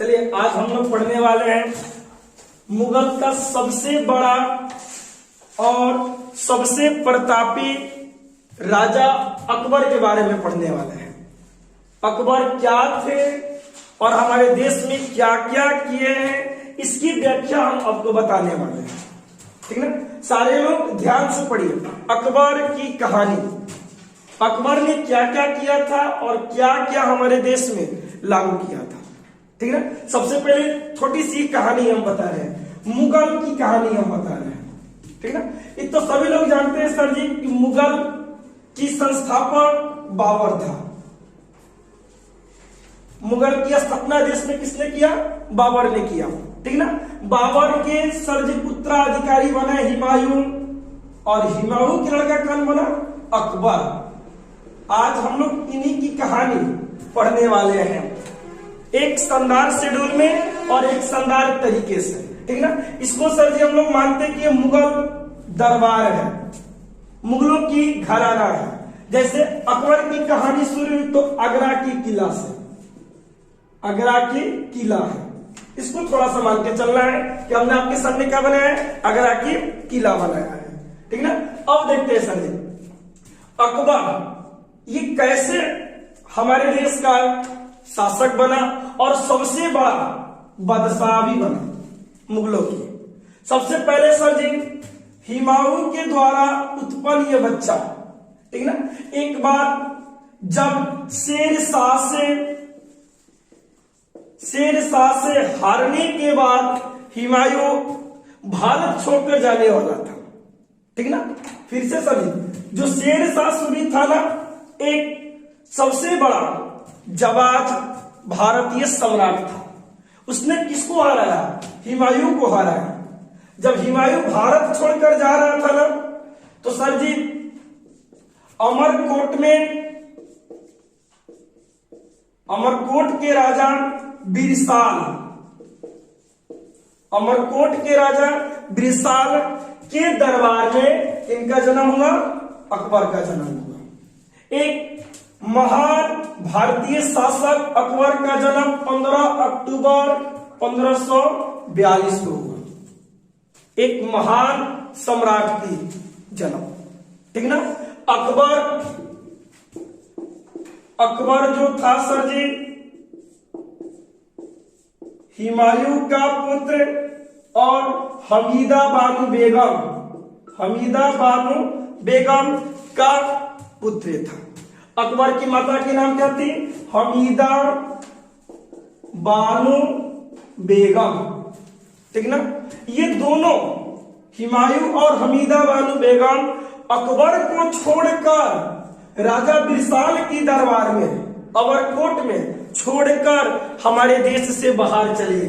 चलिए आज हम लोग पढ़ने वाले हैं मुगल का सबसे बड़ा और सबसे प्रतापी राजा अकबर के बारे में पढ़ने वाले हैं। अकबर क्या थे और हमारे देश में क्या क्या किए हैं, इसकी व्याख्या हम आपको बताने वाले हैं। ठीक ना, सारे लोग ध्यान से पढ़िए। अकबर की कहानी, अकबर ने क्या क्या किया था और क्या क्या हमारे देश में लागू किया था। ठीक है, सबसे पहले छोटी सी कहानी हम बता रहे हैं, मुगल की कहानी हम बता रहे हैं। ठीक है, ये तो सभी लोग जानते हैं सर जी कि मुगल की संस्थापक बाबर था। मुगल की स्थापना देश में किसने किया? बाबर ने किया। ठीक ना, बाबर के सर जी उत्तराधिकारी बने हुमायूं, और हुमायूं के लड़का कौन बना? अकबर। आज हम लोग इन्हीं की कहानी पढ़ने वाले हैं, एक शानदार शेड्यूल में और एक शानदार तरीके से। ठीक ना, इसको सर जी हम लोग मानते हैं कि ये मुगल दरबार है, मुगलों की घराना है। जैसे अकबर की कहानी शुरू हुई तो आगरा की किला से, आगरा की किला है, इसको थोड़ा सा मान के चलना है कि हमने आपके सामने क्या बनाया है? आगरा की किला बनाया है। ठीक ना, अब देखते हैं सर जी अकबर ये कैसे हमारे देश का शासक बना और सबसे बड़ा बादशाह भी बना मुगलों की। सबसे पहले सर जी हुमायूं के द्वारा उत्पन्न ये बच्चा, ठीक ना, एक बार जब शेरशाह से हारने के बाद हुमायूं भारत छोड़कर जाने वाला था। ठीक ना, फिर से सभी जो शेरशाह सूरी था ना, एक सबसे बड़ा जाबाज भारतीय सम्राट था। उसने किसको हराया? हुमायूं को हराया। जब हुमायूं भारत छोड़कर जा रहा था ना, तो सर जी अमरकोट के राजा बिरसाल के दरबार में इनका जन्म हुआ, अकबर का जन्म हुआ। एक महान भारतीय शासक अकबर का जन्म 15 अक्टूबर 1542 को हुआ। एक महान सम्राट की जन्म। ठीक ना, अकबर जो था सर जी हुमायूं का पुत्र और हमीदा बानो बेगम का पुत्र था। अकबर की माता के नाम क्या थी? हमीदा बानो बेगम। ठीक ना, ये दोनों हुमायूं और हमीदा बानो बेगम अकबर को छोड़कर राजा बिरसाल की दरबार में, अमरकोट में छोड़कर हमारे देश से बाहर चले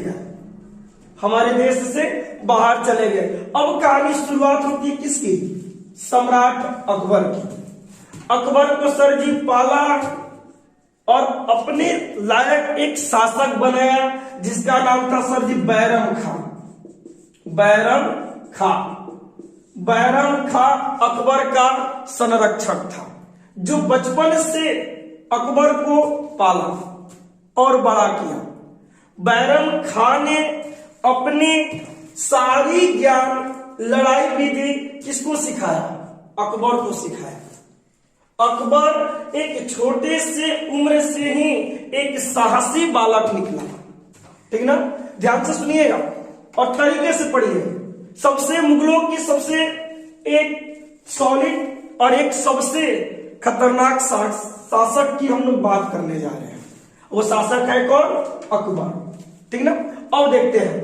गए, अब कहानी शुरुआत होती है किसकी? सम्राट अकबर की। अकबर को सर जी पाला और अपने लायक एक शासक बनाया जिसका नाम था सर जी बैरम खां अकबर का संरक्षक था, जो बचपन से अकबर को पाला और बड़ा किया। बैरम खां ने अपनी सारी ज्ञान, लड़ाई विधि किसको सिखाया? अकबर को सिखाया। अकबर एक छोटे से उम्र से ही एक साहसी बालक निकला। ठीक ना, ध्यान से सुनिएगा और तरीके से पढ़िए। मुगलों की सबसे एक सॉलिड और एक सबसे खतरनाक शासक की हम लोग बात करने जा रहे हैं। वो शासक है कौन? अकबर। ठीक ना, अब देखते हैं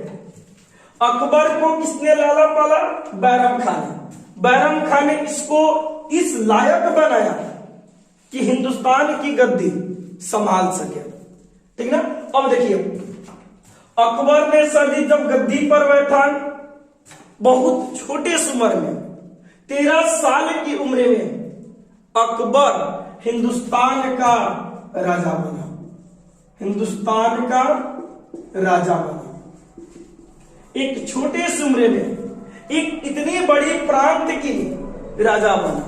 अकबर को किसने लाला पाला? बैरम खान ने इसको इस लायक बनाया कि हिंदुस्तान की गद्दी संभाल सके। ठीक ना, अब देखिए अकबर ने सर जी जब गद्दी पर बैठा, बहुत छोटे उम्र में 13 साल की उम्र में अकबर हिंदुस्तान का राजा बना। एक छोटे से उम्र में एक इतनी बड़ी प्रांत की राजा बना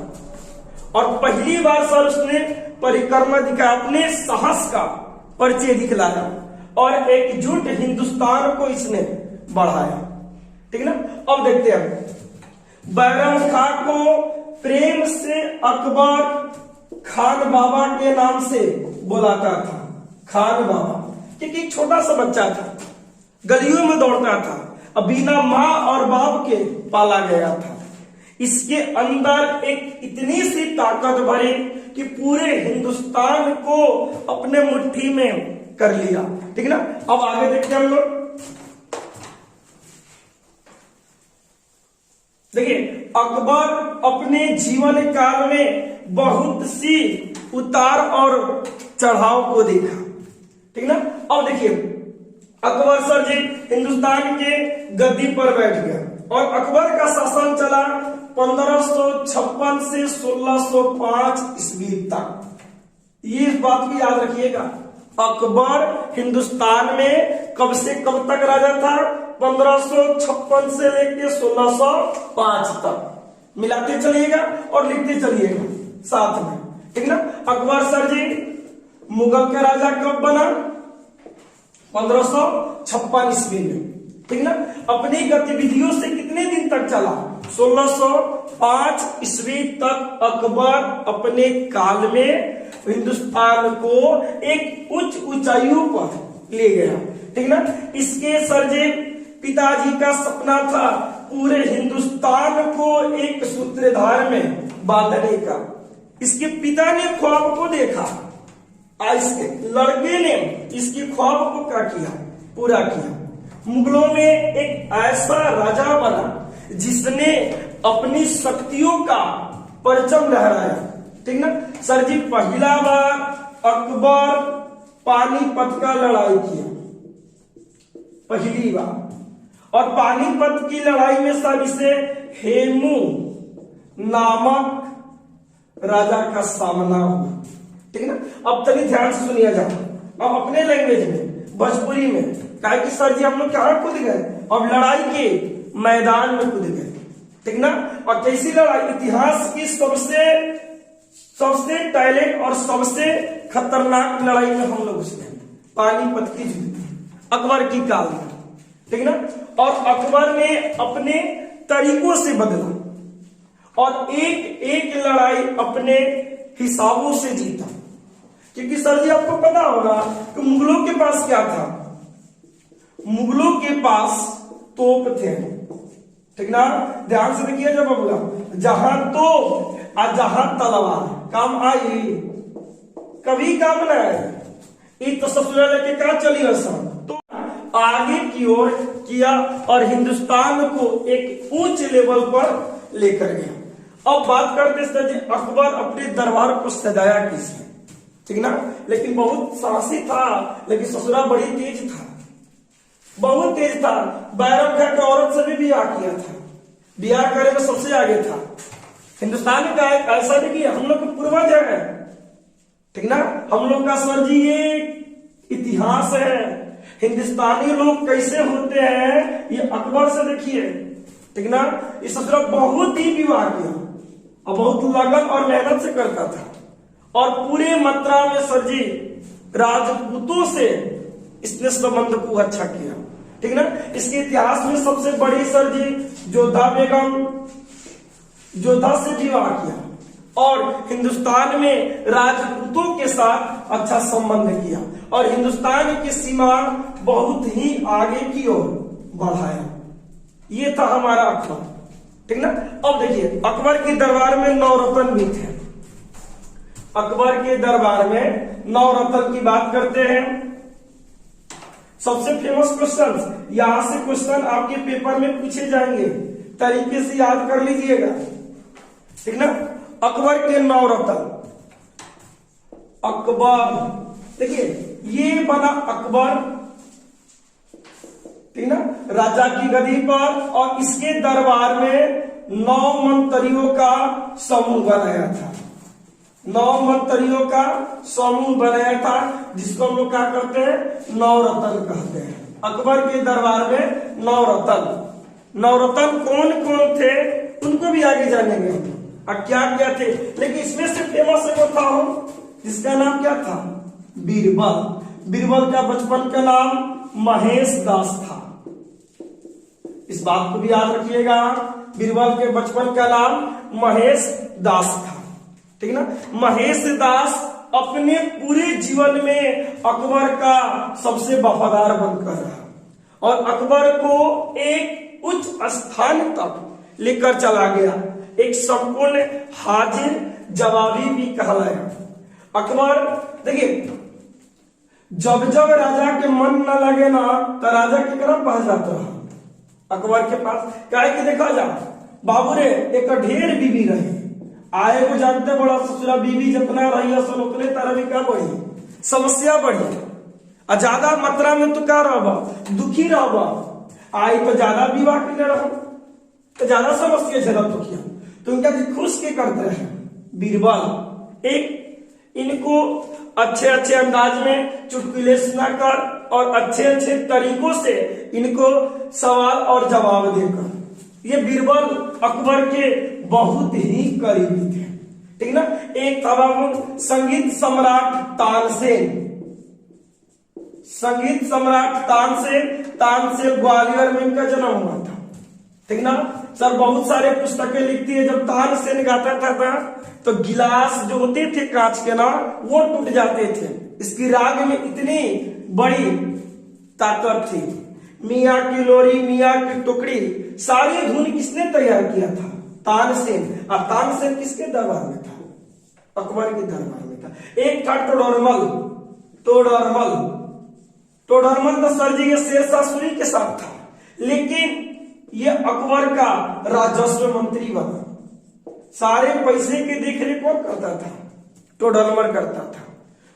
और पहली बार सर उसने परिक्रमा दिखाया, अपने साहस का परिचय दिखलाया और एकजुट हिंदुस्तान को इसने बढ़ाया। ठीक ना। अब देखते हैं, बैरम खां को प्रेम से अकबर खान बाबा के नाम से बुलाता था। खान बाबा, क्योंकि एक छोटा सा बच्चा था, गलियों में दौड़ता था, अब बिना माँ और बाप के पाला गया था। इसके अंदर एक इतनी सी ताकत भरी कि पूरे हिंदुस्तान को अपने मुट्ठी में कर लिया। ठीक ना। अब आगे देखते हैं हम लोग। देखिए, अकबर अपने जीवन काल में बहुत सी उतार और चढ़ाव को देखा। ठीक ना। अब देखिए, अकबर सर जी हिंदुस्तान के गद्दी पर बैठ गया और अकबर का शासन चला 1556 से 1605 ईस्वी तक। ये इस बात को याद रखिएगा, अकबर हिंदुस्तान में कब से कब तक राजा था? 1556 से लेकर 1605 तक। मिलाते चलिएगा और लिखते चलिएगा साथ में। ठीक ना। अकबर सर जी मुगल के राजा कब बना? 1556 ईस्वी में। ठीक ना। अपनी गतिविधियों से कितने दिन तक चला? 1605 ईस्वी तक अकबर अपने काल में हिंदुस्तान को एक उच्च ऊंचाइयों पर ले गया। ठीक ना। इसके सर जी पिताजी का सपना था पूरे हिंदुस्तान को एक सूत्रधार में बांधने का। इसके पिता ने ख्वाब को देखा, इसके लड़के ने इसकी ख्वाब को क्या किया? पूरा किया। मुगलों में एक ऐसा राजा बना जिसने अपनी शक्तियों का परचम लहराया। ठीक ना। सर जी पहला बार अकबर पानीपत का लड़ाई किया, पहली बार। और पानीपत की लड़ाई में सर इसे हेमू नामक राजा का सामना हुआ। ठीक है ना। अब चलिए ध्यान से सुनिए जाओ, अब अपने लैंग्वेज में, भोजपुरी में, कहा कि सर जी हम लोग कहां कूद गए? अब लड़ाई के मैदान में कूद गए। ठीक ना। और कैसी लड़ाई? इतिहास की सबसे टैलेंट और सबसे खतरनाक लड़ाई में हम लोग उसमें पानीपत की युद्ध अकबर की काल में। ठीक ना। और अकबर ने अपने तरीकों से बदला और एक एक लड़ाई अपने हिसाबों से जीता। क्योंकि सर जी आपको पता होगा कि मुगलों के पास क्या था? मुगलों के पास तोप थे। ठीक ना। ध्यान से देखिए जब बोला, जहां तोप और जहां तलवार काम आई, कभी काम न आए। एक तो सबसे लेके क्या चली रसम तो आगे की ओर किया और हिंदुस्तान को एक ऊंच लेवल पर लेकर गया। अब बात करते सर जी, अकबर अपने दरबार को सजाया किसने? ठीक ना। लेकिन बहुत साहसी था, लेकिन ससुरा बड़ी तेज था, बहुत तेज था। बैरम खां की औरत से भी ब्याह किया था, ब्याह करने में सबसे आगे था। हिंदुस्तान का एक ऐसा भी कि हम लोग पूर्वज है। ठीक ना। हम लोग का सर जी ये इतिहास है, हिंदुस्तानी लोग कैसे होते हैं ये अकबर से देखिए। ठीक ना। इस ससुरा बहुत ही विवाह किया और बहुत लगन और मेहनत से करता था और पूरे मात्रा में सर जी राजपूतों से इसने संबंध को अच्छा किया। ठीक ना। इसके इतिहास में सबसे बड़ी सर जी जोधा बेगम, जोधा से विवाह किया और हिंदुस्तान में राजपूतों के साथ अच्छा संबंध किया और हिंदुस्तान की सीमा बहुत ही आगे की ओर बढ़ाया। ये था हमारा अकबर। ठीक ना। अब देखिए, अकबर के दरबार में 9 रत्न भी थे। अकबर के दरबार में 9 रत्न की बात करते हैं। सबसे फेमस क्वेश्चन, यहां से क्वेश्चन आपके पेपर में पूछे जाएंगे, तरीके से याद कर लीजिएगा। ठीक ना। अकबर के 9 रत्न। अकबर, देखिए ये बना अकबर, ठीक ना, राजा की गद्दी पर, और इसके दरबार में 9 मंत्रियों का समूह बनाया था। 9 मंत्रियों का समूह बनाया था जिसको हम लोग क्या करते हैं? 9 रत्न कहते हैं। अकबर के दरबार में 9 रत्न। 9 रत्न कौन कौन थे उनको भी आगे जानेंगे और क्या क्या थे। लेकिन इसमें से फेमस एक था जिसका नाम क्या था? बीरबल। बीरबल का बचपन का नाम महेश दास था। इस बात को भी याद रखिएगा, बीरबल के बचपन का नाम महेश दास था, ठीक ना। महेश दास अपने पूरे जीवन में अकबर का सबसे वफादार बनकर रहा और अकबर को एक उच्च स्थान तक लेकर चला गया, एक संपूर्ण हाजिर जवाबी भी कहलाया। अकबर देखिए, जब जब राजा के मन न लगे ना तो राजा की तरफ पहुंच जाता रहा अकबर के पास। क्या है कि देखा जा बाबू रे एक ढेर बीबी रही, आए को जानते बड़ा ससुरा बीबी जितना रही सन उतने तरह भी क्या बढ़ी, समस्या बढ़ी और ज्यादा मात्रा में तो क्या रहा दुखी रहा, आई तो ज्यादा विवाह के रहा तो ज्यादा समस्या झेला तो किया, तो इनका खुश के करते रहे। बीरबल एक इनको अच्छे अच्छे अंदाज में चुटकुले सुनाकर और अच्छे अच्छे तरीकों से इनको सवाल और जवाब देकर, ये बीरबल अकबर के बहुत ही करीबी थे, ठीक ना। एक था बाबू संगीत सम्राट तानसेन, संगीत सम्राट तानसेन ग्वालियर में इनका जन्म हुआ था, ठीक ना। सर बहुत सारे पुस्तकें लिखती है, जब तानसेन गाता था तो गिलास जो होते थे कांच के ना वो टूट जाते थे, इसकी राग में इतनी बड़ी ताकत थी। मियाँ की लोरी, मियाँ की टुकड़ी, सारी धुन किसने तैयार किया था? तानसेन। और तानसेन किसके दरबार में था? अकबर के दरबार में था। एक था तोडरमल तो सर जी के शेरशाह सूरी के साथ था, लेकिन ये अकबर का राजस्व मंत्री बना, सारे पैसे की देखरेख कौन करता था? तोडरमल करता था।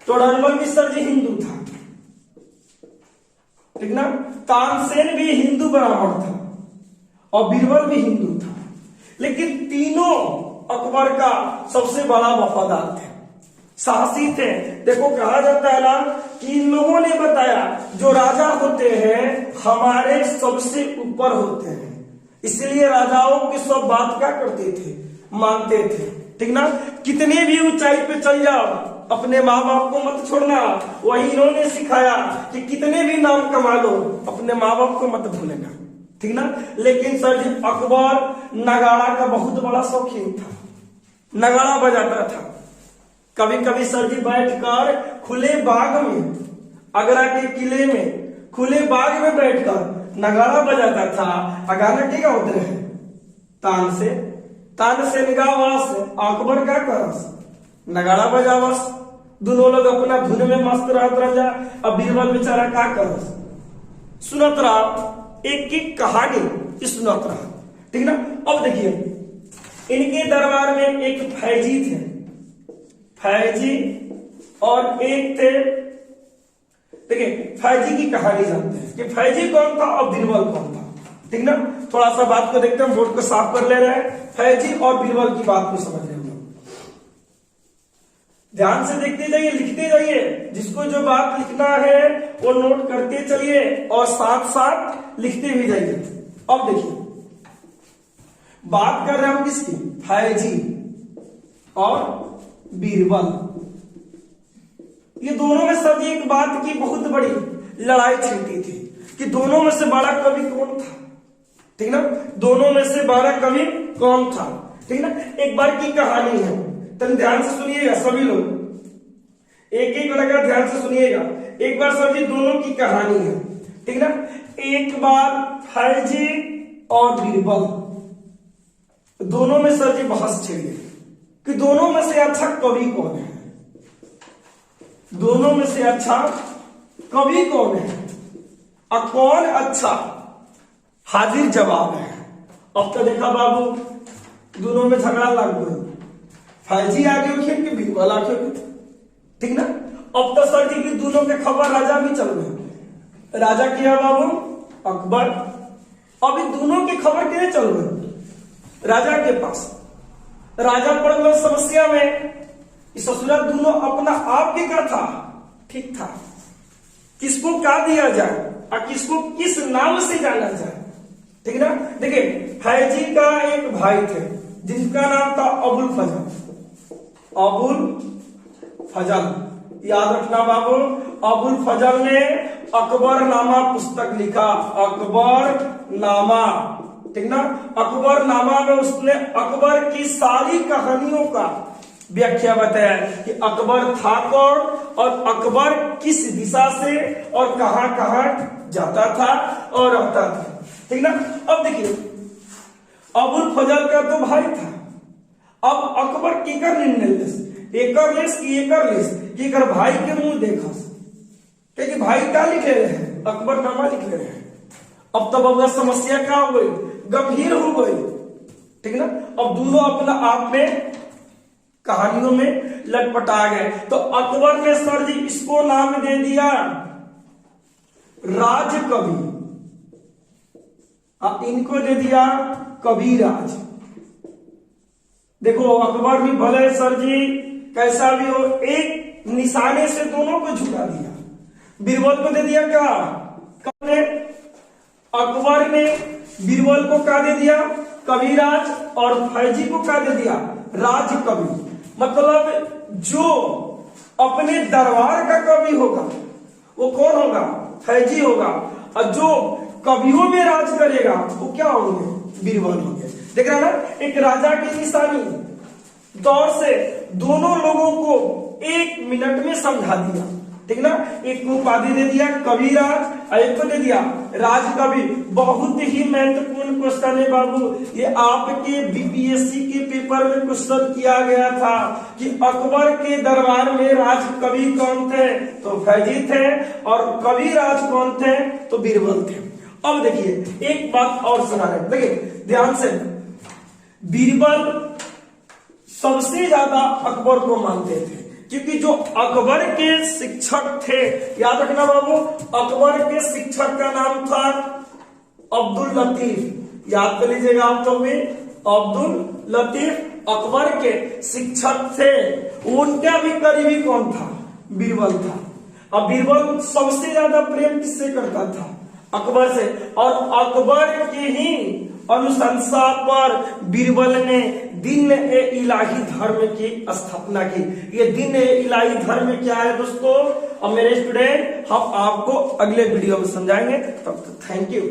तोडरमल भी सर जी हिंदू था, ठीक ना। तानसेन भी हिंदू ब्राह्मण था और बीरबल भी हिंदू था, लेकिन तीनों अकबर का सबसे बड़ा वफादार थे, साहसी थे। देखो कहा जाता है ना कि इन लोगों ने बताया जो राजा होते हैं हमारे सबसे ऊपर होते हैं, इसलिए राजाओं की सब बात क्या करते थे? मानते थे, ठीक ना। कितने भी ऊंचाई पे चल जाओ अपने माँ बाप को मत छोड़ना, वही इन्होंने सिखाया कि कितने भी नाम कमा लो अपने माँ बाप को मत भूलना, ठीक ना। लेकिन सर जी अकबर नगाड़ा का बहुत बड़ा शौकीन था, नगाड़ा बजाता था। कभी कभी सर जी बैठकर खुले बाग में, आगरा के किले में खुले बाग में बैठकर नगाड़ा बजाता था। गाना क्या होते रहे? तानसेन गावस, अकबर का करस, नगाड़ा बजावस, दोनों लोग अपना धुन में मस्त रहत रह जा। अब बीरबल बेचारा क्या करस? सुनत रहा, एक एक कहानी सुनत रहा, ठीक ना। अब देखिए इनके दरबार में एक फैजी थे, फैजी और एक थे, देखिए फैजी की कहानी जानते हैं कि फैजी कौन था और बीरबल कौन था, ठीक ना। थोड़ा सा बात को देखते हैं, बोर्ड को साफ कर ले रहे हैं। फैजी और बीरबल की बात को समझ रहे हैं, ध्यान से देखते जाइए, लिखते जाइए, जिसको जो बात लिखना है वो नोट करते चलिए और साथ साथ लिखते भी जाइए। अब देखिए बात कर रहे हैं हम किसकी? फैजी और बीरबल। ये दोनों में सर एक बात की बहुत बड़ी लड़ाई छिड़ती थी कि दोनों में से बड़ा कवि कौन था, ठीक ना। दोनों में से बड़ा कवि कौन था, ठीक ना। एक बार की कहानी है, तो ध्यान से सुनिएगा सभी लोग, एक एक लगा ध्यान से सुनिएगा। एक बार सर जी दोनों की कहानी है, ठीक ना। एक बार फैजी और बीरबल दोनों में सर जी बहस छिड़ी कि दोनों में से अच्छा कवि कौन है, दोनों में से अच्छा कवि कौन है और कौन अच्छा हाजिर जवाब है। अब तो देखा बाबू दोनों में झगड़ा लग गया, फैजी आगे उठे कि बीरबल आगे उठे, ठीक ना। अब तो सर जी की दोनों के खबर राजा भी चल गए, राजा किया बाबू अकबर, अभी दोनों की खबर कितने चल गए? राजा के पास। राजा पड़ गए समस्या में, ससुरा दोनों अपना आप के क्या था? ठीक था, किसको क्या दिया जाए और किसको किस नाम से जाना जाए, ठीक ना। देखिए फैजी का एक भाई थे जिसका नाम था अबुल फजल, याद रखना बाबू, अबुल फजल ने अकबरनामा पुस्तक लिखा, अकबरनामा, ठीक ना। अकबरनामा में उसने अकबर की सारी कहानियों का व्याख्या बताया कि अकबर था कौन और अकबर किस दिशा से और कहां कहां जाता था और रहता था, ठीक ना। अब देखिए, अबुल फजल का तो भाई था, अब अकबर केकर निर्णय लेस, एकर लेस कि एकर लेस, कि एकर भाई के मुंह देखस, क्योंकि भाई क्या लिखे रहे हैं, अकबरनामा लिख रहे हैं। अब तब अब समस्या क्या हो गई, गंभीर हो गई, ठीक ना। अब दोनों अपना आप में कहानियों में लटपटा गए। तो अकबर ने सर जी इसको नाम दे दिया राजकवि, इनको दे दिया कविराज। देखो अकबर भी भले सर जी कैसा भी हो, एक निशाने से दोनों को झुका दिया। बीरबल को दे दिया क्या, अकबर ने बीरबल को क्या दे दिया, कविराज, और फैजी को क्या दे दिया, राजकवि। मतलब जो अपने दरबार का कवि होगा वो कौन होगा, फैजी होगा, और जो कवियों में राज करेगा वो क्या होंगे, बीरबल होंगे। देख रहा ना, एक राजा की निशानी दौर से दोनों लोगों को 1 मिनट में समझा दिया, ठीक ना। एक को उपाधि दे दिया कविराज और एक को दे दिया राजकवि। बहुत ही महत्वपूर्ण क्वेश्चन है बाबू, ये आपके बीपीएससी के पेपर में क्वेश्चन किया गया था कि अकबर के दरबार में राजकवि कौन थे, तो फैजी थे, और कविराज कौन थे, तो बीरबल थे। अब देखिए एक बात और सुना रहे, देखिए ध्यान से, बीरबल सबसे ज्यादा अकबर को मानते थे, क्योंकि जो अकबर के शिक्षक थे, याद रखना बाबू, अकबर के शिक्षक का नाम था अब्दुल लतीफ, याद कर लीजिएगा आप तो भी, अब्दुल लतीफ अकबर के शिक्षक थे। उनका भी करीबी कौन था, बीरबल था। अब बीरबल सबसे ज्यादा प्रेम किससे करता था, अकबर से, और अकबर के ही अनुशंसा पर बीरबल ने दिन ए इलाही धर्म की स्थापना की। ये दिन ए इलाही धर्म क्या है दोस्तों, अब मेरे स्टूडेंट हम आपको अगले वीडियो में समझाएंगे। तब तक थैंक यू।